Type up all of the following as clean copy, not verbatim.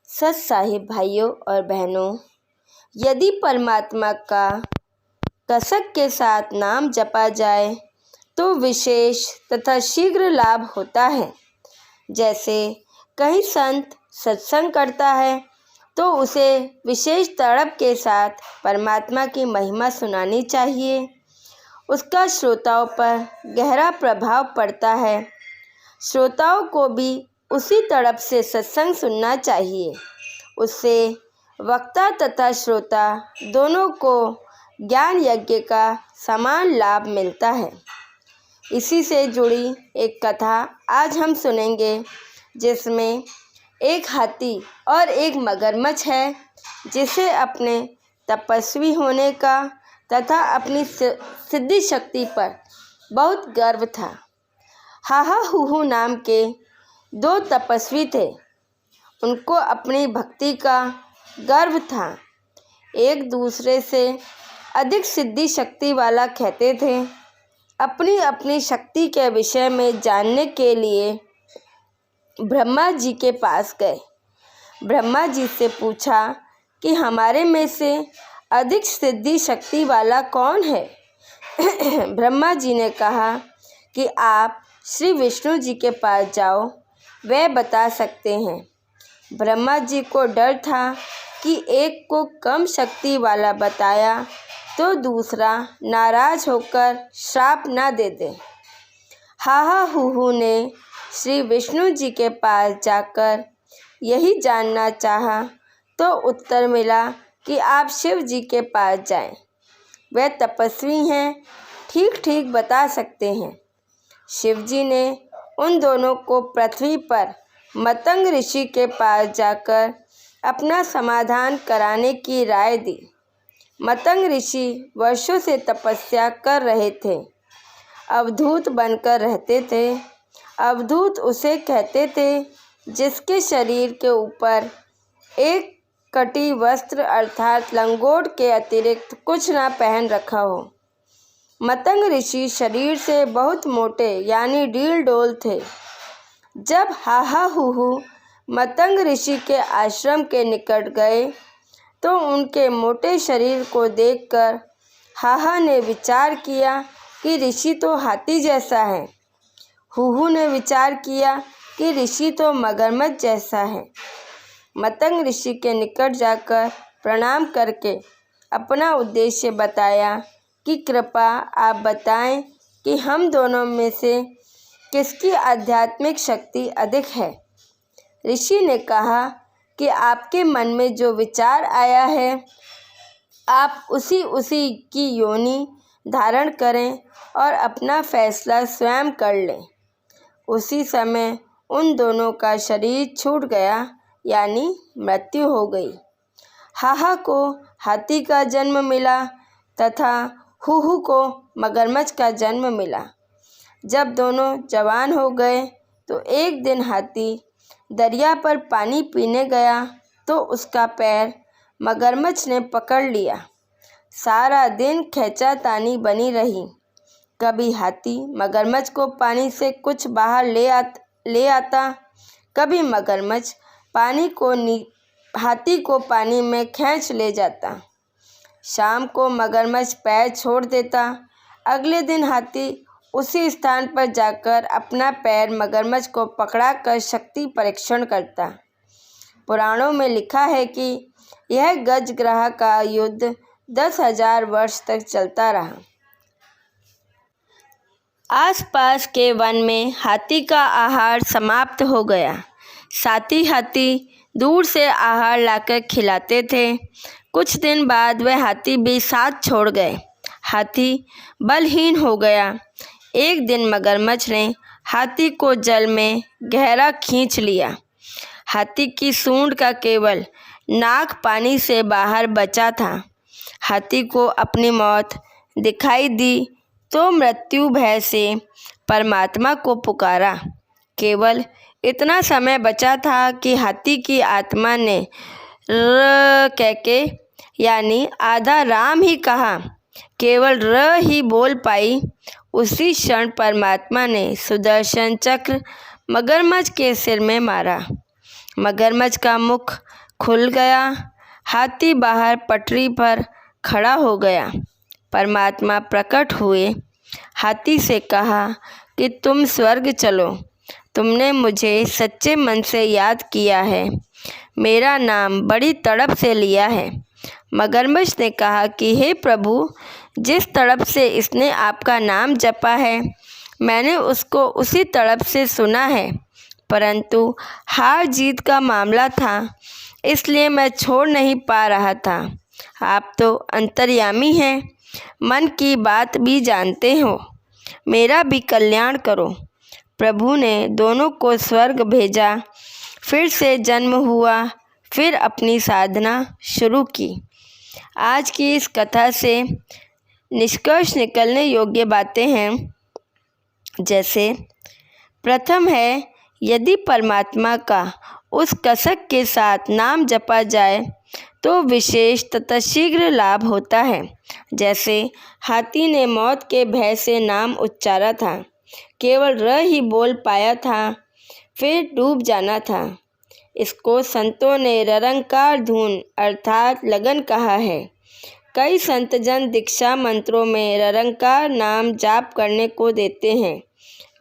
सत साहिब भाइयों और बहनों, यदि परमात्मा का कसक के साथ नाम जपा जाए तो विशेष तथा शीघ्र लाभ होता है। जैसे कहीं संत सत्संग करता है तो उसे विशेष तड़प के साथ परमात्मा की महिमा सुनानी चाहिए। उसका श्रोताओं पर गहरा प्रभाव पड़ता है। श्रोताओं को भी उसी तड़प से सत्संग सुनना चाहिए। उससे वक्ता तथा श्रोता दोनों को ज्ञान यज्ञ का समान लाभ मिलता है। इसी से जुड़ी एक कथा आज हम सुनेंगे, जिसमें एक हाथी और एक मगरमच्छ है, जिसे अपने तपस्वी होने का तथा अपनी सिद्धि शक्ति पर बहुत गर्व था। हाहा हूहू नाम के दो तपस्वी थे। उनको अपनी भक्ति का गर्व था। एक दूसरे से अधिक सिद्धि शक्ति वाला कहते थे। अपनी अपनी शक्ति के विषय में जानने के लिए ब्रह्मा जी के पास गए। ब्रह्मा जी से पूछा कि हमारे में से अधिक सिद्धि शक्ति वाला कौन है। ब्रह्मा जी ने कहा कि आप श्री विष्णु जी के पास जाओ, वे बता सकते हैं। ब्रह्मा जी को डर था कि एक को कम शक्ति वाला बताया तो दूसरा नाराज होकर श्राप न दे दे। हाहा हूहू ने श्री विष्णु जी के पास जाकर यही जानना चाहा तो उत्तर मिला कि आप शिव जी के पास जाएं। वे तपस्वी हैं, ठीक ठीक बता सकते हैं। शिव जी ने उन दोनों को पृथ्वी पर मतंग ऋषि के पास जाकर अपना समाधान कराने की राय दी। मतंग ऋषि वर्षों से तपस्या कर रहे थे। अवधूत बनकर रहते थे। अवधूत उसे कहते थे जिसके शरीर के ऊपर एक कटी वस्त्र अर्थात लंगोट के अतिरिक्त कुछ ना पहन रखा हो। मतंग ऋषि शरीर से बहुत मोटे यानी डील डोल थे। जब हाहा हूहू मतंग ऋषि के आश्रम के निकट गए तो उनके मोटे शरीर को देखकर हाहा ने विचार किया कि ऋषि तो हाथी जैसा है। हूहू ने विचार किया कि ऋषि तो मगरमच्छ जैसा है। मतंग ऋषि के निकट जाकर प्रणाम करके अपना उद्देश्य बताया कि कृपा आप बताएं कि हम दोनों में से किसकी आध्यात्मिक शक्ति अधिक है। ऋषि ने कहा कि आपके मन में जो विचार आया है, आप उसी की योनि धारण करें और अपना फैसला स्वयं कर लें। उसी समय उन दोनों का शरीर छूट गया, यानी मृत्यु हो गई। हाहा को हाथी का जन्म मिला तथा हूहू को मगरमच्छ का जन्म मिला। जब दोनों जवान हो गए तो एक दिन हाथी दरिया पर पानी पीने गया तो उसका पैर मगरमच्छ ने पकड़ लिया। सारा दिन खींचातानी बनी रही। कभी हाथी मगरमच्छ को पानी से कुछ बाहर ले आता, कभी मगरमच्छ हाथी को पानी में खींच ले जाता। शाम को मगरमच्छ पैर छोड़ देता। अगले दिन हाथी उसी स्थान पर जाकर अपना पैर मगरमच्छ को पकड़ाकर शक्ति परीक्षण करता। पुराणों में लिखा है कि यह गजग्रह का युद्ध 10,000 वर्ष तक चलता रहा। आसपास के वन में हाथी का आहार समाप्त हो गया। साथी हाथी दूर से आहार लाकर खिलाते थे। कुछ दिन बाद वह हाथी भी साथ छोड़ गए। हाथी बलहीन हो गया। एक दिन मगरमच्छ ने हाथी को जल में गहरा खींच लिया। हाथी की सूंड का केवल नाक पानी से बाहर बचा था। हाथी को अपनी मौत दिखाई दी तो मृत्यु भय से परमात्मा को पुकारा। केवल इतना समय बचा था कि हाथी की आत्मा ने र कह के यानी आधा राम ही कहा। केवल र ही बोल पाई। उसी क्षण परमात्मा ने सुदर्शन चक्र मगरमच्छ के सिर में मारा। मगरमच्छ का मुख खुल गया। हाथी बाहर पटरी पर खड़ा हो गया। परमात्मा प्रकट हुए। हाथी से कहा कि तुम स्वर्ग चलो। तुमने मुझे सच्चे मन से याद किया है, मेरा नाम बड़ी तड़प से लिया है। मगरमच्छ ने कहा कि हे प्रभु, जिस तड़प से इसने आपका नाम जपा है, मैंने उसको उसी तड़प से सुना है, परंतु हार जीत का मामला था, इसलिए मैं छोड़ नहीं पा रहा था। आप तो अंतर्यामी हैं, मन की बात भी जानते हो, मेरा भी कल्याण करो। प्रभु ने दोनों को स्वर्ग भेजा। फिर से जन्म हुआ, फिर अपनी साधना शुरू की। आज की इस कथा से निष्कर्ष निकलने योग्य बातें हैं, जैसे प्रथम है, यदि परमात्मा का उस कसक के साथ नाम जपा जाए तो विशेष तथा शीघ्र लाभ होता है। जैसे हाथी ने मौत के भय से नाम उच्चारा था, केवल र ही बोल पाया था, फिर डूब जाना था। इसको संतों ने ररंकार धुन अर्थात लगन कहा है। कई संतजन दीक्षा मंत्रों में ररंकार नाम जाप करने को देते हैं,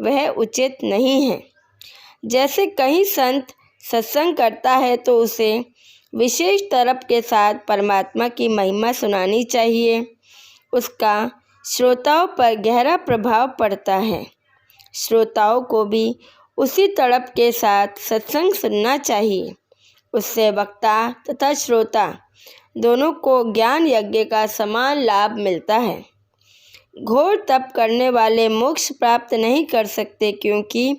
वह उचित नहीं है। जैसे कहीं संत सत्संग करता है तो उसे विशेष तरफ के साथ परमात्मा की महिमा सुनानी चाहिए, उसका श्रोताओं पर गहरा प्रभाव पड़ता है। श्रोताओं को भी उसी तड़प के साथ सत्संग सुनना चाहिए, उससे वक्ता तथा श्रोता दोनों को ज्ञान यज्ञ का समान लाभ मिलता है। घोर तप करने वाले मोक्ष प्राप्त नहीं कर सकते, क्योंकि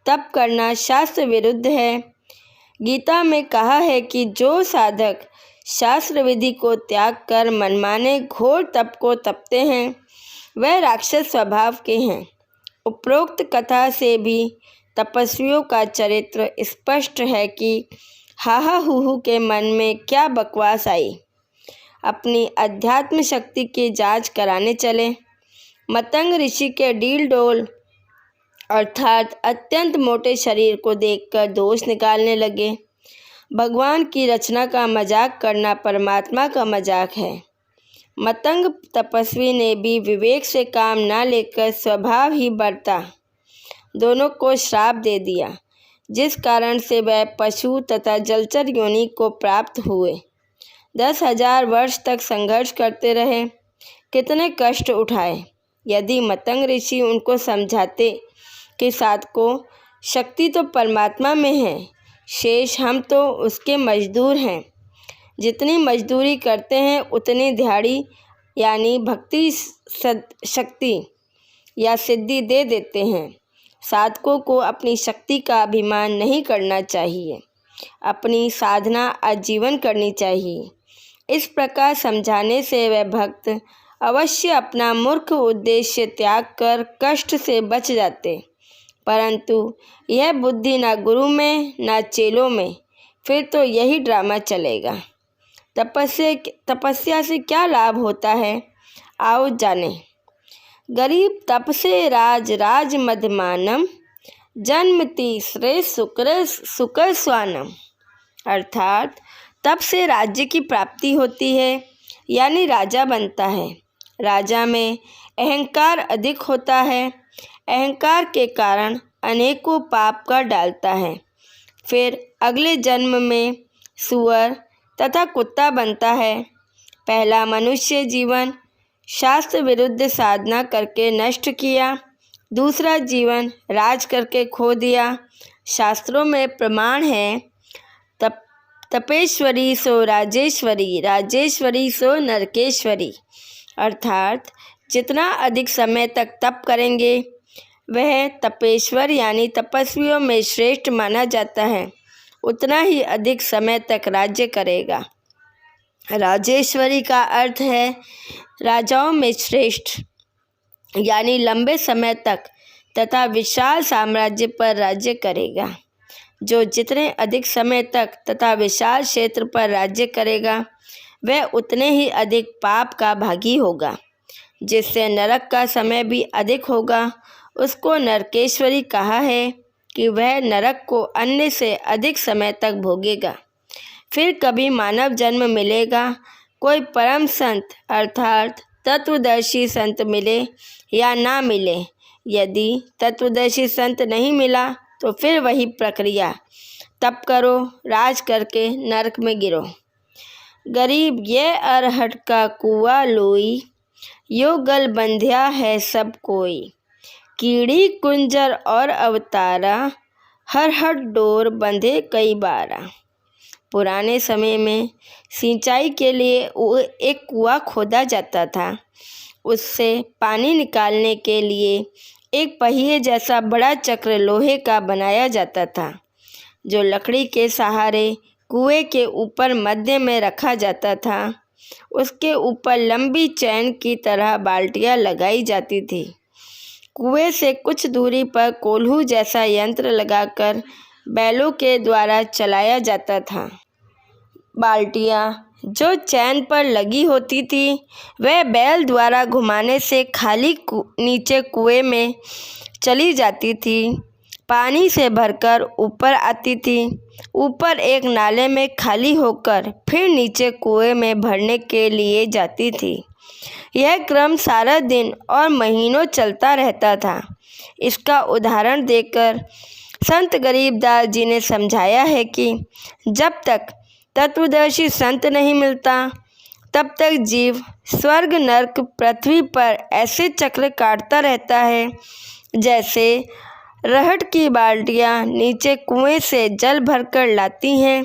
तप करना शास्त्र विरुद्ध है। गीता में कहा है कि जो साधक शास्त्र विधि को त्याग कर मनमाने घोर तप को तपते हैं, वह राक्षस स्वभाव के हैं। उपरोक्त कथा से भी तपस्वियों का चरित्र स्पष्ट है कि हाहा हूहू के मन में क्या बकवास आई। अपनी अध्यात्म शक्ति की जांच कराने चले। मतंग ऋषि के डील डोल अर्थात अत्यंत मोटे शरीर को देखकर दोष निकालने लगे। भगवान की रचना का मजाक करना परमात्मा का मजाक है। मतंग तपस्वी ने भी विवेक से काम न लेकर स्वभाव ही बरता, दोनों को श्राप दे दिया, जिस कारण से वह पशु तथा जलचर योनि को प्राप्त हुए। 10,000 वर्ष तक संघर्ष करते रहे, कितने कष्ट उठाए। यदि मतंग ऋषि उनको समझाते कि साधकों, शक्ति तो परमात्मा में है, शेष हम तो उसके मजदूर हैं। जितनी मजदूरी करते हैं उतनी दिहाड़ी यानी भक्ति शक्ति या सिद्धि दे देते हैं। साधकों को अपनी शक्ति का अभिमान नहीं करना चाहिए, अपनी साधना आजीवन करनी चाहिए। इस प्रकार समझाने से वह भक्त अवश्य अपना मूर्ख उद्देश्य त्याग कर कष्ट से बच जाते, परंतु यह बुद्धि ना गुरु में ना चेलों में, फिर तो यही ड्रामा चलेगा। तपस्या से क्या लाभ होता है, आओ जाने। गरीब तप से राज मध्यमानम, जन्म तीसरे सुकर स्वानम। अर्थात तप से राज्य की प्राप्ति होती है, यानी राजा बनता है। राजा में अहंकार अधिक होता है, अहंकार के कारण अनेकों पाप कर डालता है। फिर अगले जन्म में सुअर तथा कुत्ता बनता है। पहला मनुष्य जीवन शास्त्र विरुद्ध साधना करके नष्ट किया, दूसरा जीवन राज करके खो दिया। शास्त्रों में प्रमाण है, तपेश्वरी सो राजेश्वरी, राजेश्वरी सो नरकेश्वरी। अर्थात जितना अधिक समय तक तप करेंगे वह तपेश्वर यानी तपस्वियों में श्रेष्ठ माना जाता है, उतना ही अधिक समय तक राज्य करेगा। राजेश्वरी का अर्थ है राजाओं में श्रेष्ठ, यानी लंबे समय तक तथा विशाल साम्राज्य पर राज्य करेगा। जो जितने अधिक समय तक तथा विशाल क्षेत्र पर राज्य करेगा वह उतने ही अधिक पाप का भागी होगा, जिससे नरक का समय भी अधिक होगा। उसको नरकेश्वरी कहा है। कि वह नरक को अन्य से अधिक समय तक भोगेगा। फिर कभी मानव जन्म मिलेगा, कोई परम संत अर्थात तत्वदर्शी संत मिले या ना मिले। यदि तत्वदर्शी संत नहीं मिला तो फिर वही प्रक्रिया, तप करो, राज करके नरक में गिरो। गरीब ये अरहट का कुआ लोई, यो गल बंध्या है सब कोई। कीड़ी कुंजर और अवतारा, हर हट डोर बंधे कई बारा। पुराने समय में सिंचाई के लिए एक कुआं खोदा जाता था। उससे पानी निकालने के लिए एक पहिए जैसा बड़ा चक्र लोहे का बनाया जाता था, जो लकड़ी के सहारे कुएं के ऊपर मध्य में रखा जाता था। उसके ऊपर लंबी चैन की तरह बाल्टियां लगाई जाती थी। कुएं से कुछ दूरी पर कोल्हू जैसा यंत्र लगाकर बैलों के द्वारा चलाया जाता था। बाल्टियां जो चैन पर लगी होती थी, वह बैल द्वारा घुमाने से खाली नीचे कुएं में चली जाती थी। पानी से भरकर ऊपर आती थी, ऊपर एक नाले में खाली होकर फिर नीचे कुएं में भरने के लिए जाती थी। यह क्रम सारा दिन और महीनों चलता रहता था। इसका उदाहरण देकर संत गरीबदास जी ने समझाया है कि जब तक तत्वदर्शी संत नहीं मिलता, तब तक जीव स्वर्ग नरक पृथ्वी पर ऐसे चक्र काटता रहता है, जैसे रहट की बाल्टियां नीचे कुएं से जल भरकर लाती हैं,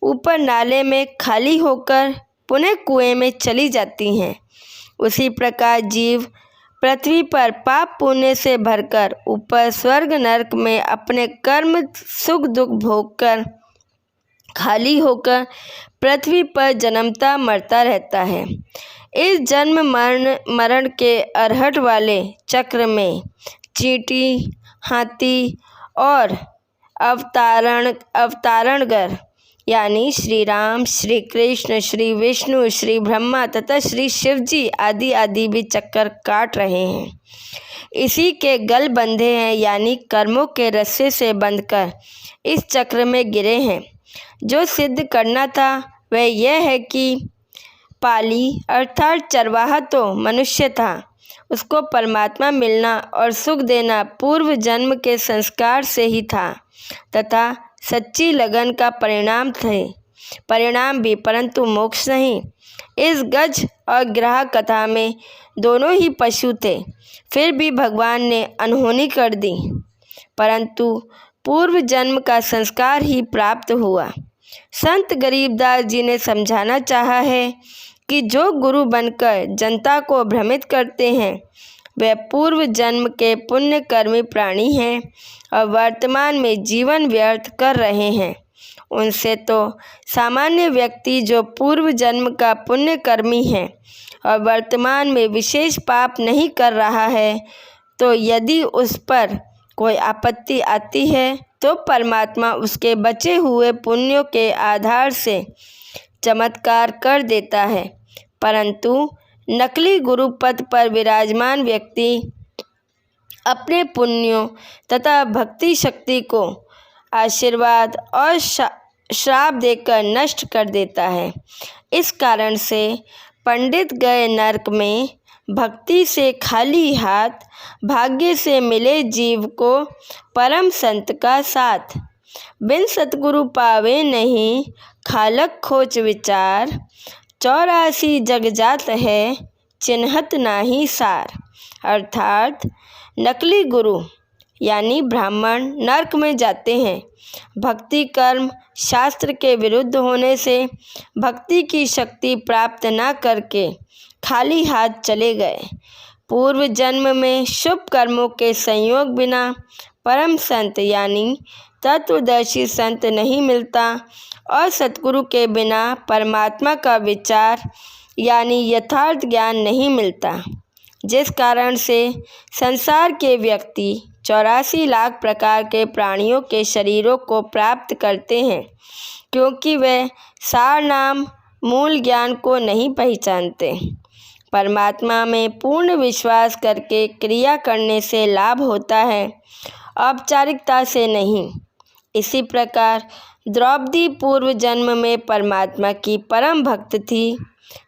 ऊपर नाले में खाली होकर पुनः कुएं में चली जाती हैं। उसी प्रकार जीव पृथ्वी पर पाप पुण्य से भरकर ऊपर स्वर्ग नरक में अपने कर्म सुख दुख भोगकर खाली होकर पृथ्वी पर जन्मता मरता रहता है। इस जन्म मरण के अरहट वाले चक्र में चींटी, हाथी और अवतारणगर यानी श्री राम, श्री कृष्ण, श्री विष्णु, श्री ब्रह्मा तथा श्री शिव जी आदि भी चक्कर काट रहे हैं। इसी के गल बंधे हैं, यानी कर्मों के रस्से से बंधकर इस चक्र में गिरे हैं। जो सिद्ध करना था वह यह है कि पाली अर्थात चरवाहा तो मनुष्य था, उसको परमात्मा मिलना और सुख देना पूर्व जन्म के संस्कार से ही था तथा सच्ची लगन का परिणाम भी, परंतु मोक्ष नहीं। इस गज और ग्राह कथा में दोनों ही पशु थे, फिर भी भगवान ने अनहोनी कर दी, परंतु पूर्व जन्म का संस्कार ही प्राप्त हुआ। संत गरीबदास जी ने समझाना चाहा है कि जो गुरु बनकर जनता को भ्रमित करते हैं, वे पूर्व जन्म के पुण्य कर्मी प्राणी हैं और वर्तमान में जीवन व्यर्थ कर रहे हैं। उनसे तो सामान्य व्यक्ति जो पूर्व जन्म का पुण्य कर्मी है और वर्तमान में विशेष पाप नहीं कर रहा है, तो यदि उस पर कोई आपत्ति आती है तो परमात्मा उसके बचे हुए पुण्यों के आधार से चमत्कार कर देता है। परंतु नकली गुरु पद पर विराजमान व्यक्ति अपने पुण्यों तथा भक्ति शक्ति को आशीर्वाद और श्राप देकर नष्ट कर देता है। इस कारण से पंडित गए नरक में, भक्ति से खाली हाथ, भाग्य से मिले जीव को परम संत का साथ। बिन सतगुरु पावे नहीं, खालक खोच विचार। 84 जग जात है, चिन्हत नाही सार। अर्थात नकली गुरु यानी ब्राह्मण नरक में जाते हैं। भक्ति कर्म शास्त्र के विरुद्ध होने से भक्ति की शक्ति प्राप्त न करके खाली हाथ चले गए। पूर्व जन्म में शुभ कर्मों के संयोग बिना परम संत यानी तत्वदर्शी संत नहीं मिलता और सतगुरु के बिना परमात्मा का विचार यानी यथार्थ ज्ञान नहीं मिलता, जिस कारण से संसार के व्यक्ति 84 लाख प्रकार के प्राणियों के शरीरों को प्राप्त करते हैं, क्योंकि वे सार नाम मूल ज्ञान को नहीं पहचानते। परमात्मा में पूर्ण विश्वास करके क्रिया करने से लाभ होता है औपचारिकता से नहीं। इसी प्रकार द्रौपदी पूर्व जन्म में परमात्मा की परम भक्त थी।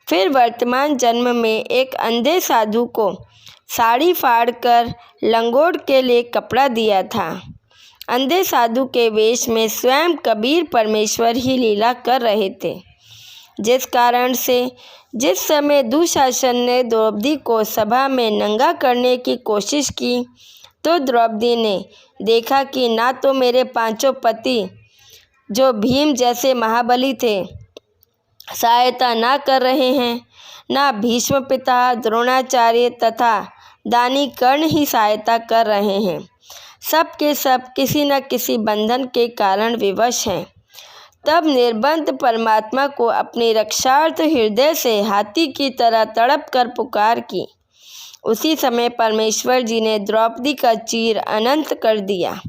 फिर वर्तमान जन्म में एक अंधे साधु को साड़ी फाड़कर लंगोट के लिए कपड़ा दिया था। अंधे साधु के वेश में स्वयं कबीर परमेश्वर ही लीला कर रहे थे, जिस कारण से जिस समय दुशासन ने द्रौपदी को सभा में नंगा करने की कोशिश की, तो द्रौपदी ने देखा कि ना तो मेरे पांचों पति जो भीम जैसे महाबली थे सहायता ना कर रहे हैं, ना भीष्म पिता, द्रोणाचार्य तथा दानी कर्ण ही सहायता कर रहे हैं। सब के सब किसी न किसी बंधन के कारण विवश हैं। तब निर्बंध परमात्मा को अपनी रक्षार्थ हृदय से हाथी की तरह तड़प कर पुकार की। उसी समय परमेश्वर जी ने द्रौपदी का चीर अनंत कर दिया।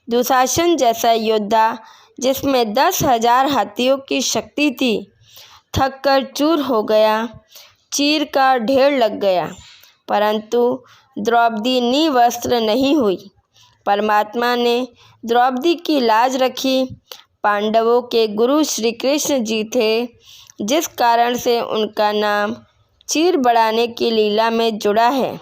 दुशासन जैसा योद्धा, जिसमें 10,000 हाथियों की शक्ति थी, थक कर चूर हो गया। चीर का ढेर लग गया, परंतु द्रौपदी निवस्त्र नहीं हुई। परमात्मा ने द्रौपदी की लाज रखी। पांडवों के गुरु श्री कृष्ण जी थे, जिस कारण से उनका नाम चीर बढ़ाने की लीला में जुड़ा है।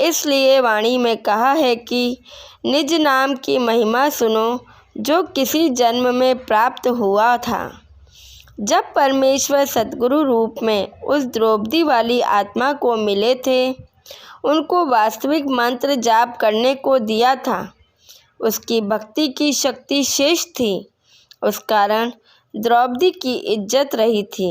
इसलिए वाणी में कहा है कि निज नाम की महिमा सुनो, जो किसी जन्म में प्राप्त हुआ था। जब परमेश्वर सद्गुरु रूप में उस द्रौपदी वाली आत्मा को मिले थे, उनको वास्तविक मंत्र जाप करने को दिया था। उसकी भक्ति की शक्ति शेष थी, उस कारण द्रौपदी की इज्जत रही थी।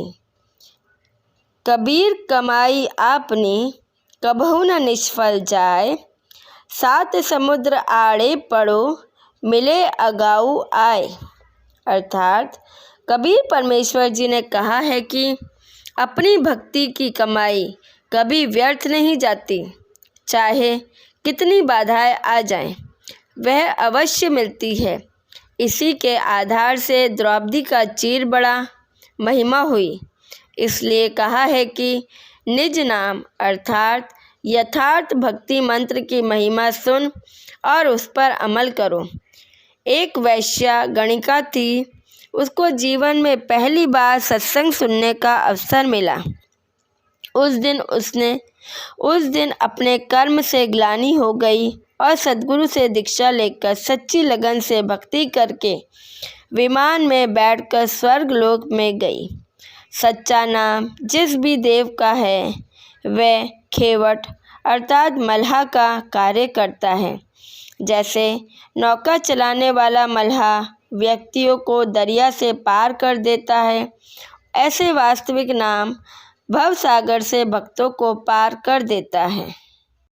कबीर कमाई आपनी कबहु न निष्फल जाए, 7 समुद्र आड़े पड़ो मिले अगाऊ आए। अर्थात कबीर परमेश्वर जी ने कहा है कि अपनी भक्ति की कमाई कभी व्यर्थ नहीं जाती। चाहे कितनी बाधाएं आ जाएं, वह अवश्य मिलती है। इसी के आधार से द्रौपदी का चीर बड़ा महिमा हुई। इसलिए कहा है कि निज नाम अर्थात यथार्थ भक्ति मंत्र की महिमा सुन और उस पर अमल करो। एक वैश्या गणिका थी। उसको जीवन में पहली बार सत्संग सुनने का अवसर मिला। उस दिन अपने कर्म से ग्लानि हो गई और सद्गुरु से दीक्षा लेकर सच्ची लगन से भक्ति करके विमान में बैठकर स्वर्ग लोक में गई। सच्चा नाम जिस भी देव का है, वह खेवट अर्थात मल्हा का कार्य करता है। जैसे नौका चलाने वाला मल्हा व्यक्तियों को दरिया से पार कर देता है, ऐसे वास्तविक नाम भवसागर से भक्तों को पार कर देता है।